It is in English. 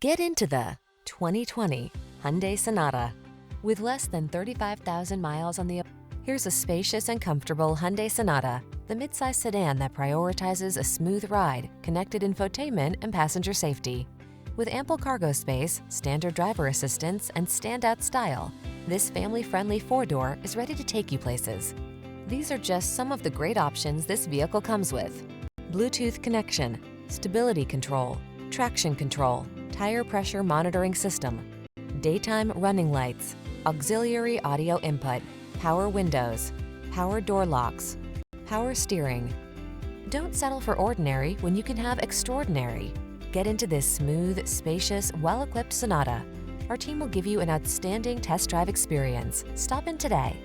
Get into the 2020 Hyundai Sonata. With less than 35,000 miles on the... Here's a spacious and comfortable Hyundai Sonata, the midsize sedan that prioritizes a smooth ride, connected infotainment, and passenger safety. With ample cargo space, standard driver assistance, and standout style, this family-friendly four-door is ready to take you places. These are just some of the great options this vehicle comes with: Bluetooth connection, stability control, traction control, tire pressure monitoring system, daytime running lights, auxiliary audio input, power windows, power door locks, power steering. Don't settle for ordinary when you can have extraordinary. Get into this smooth, spacious, well-equipped Sonata. Our team will give you an outstanding test drive experience. Stop in today.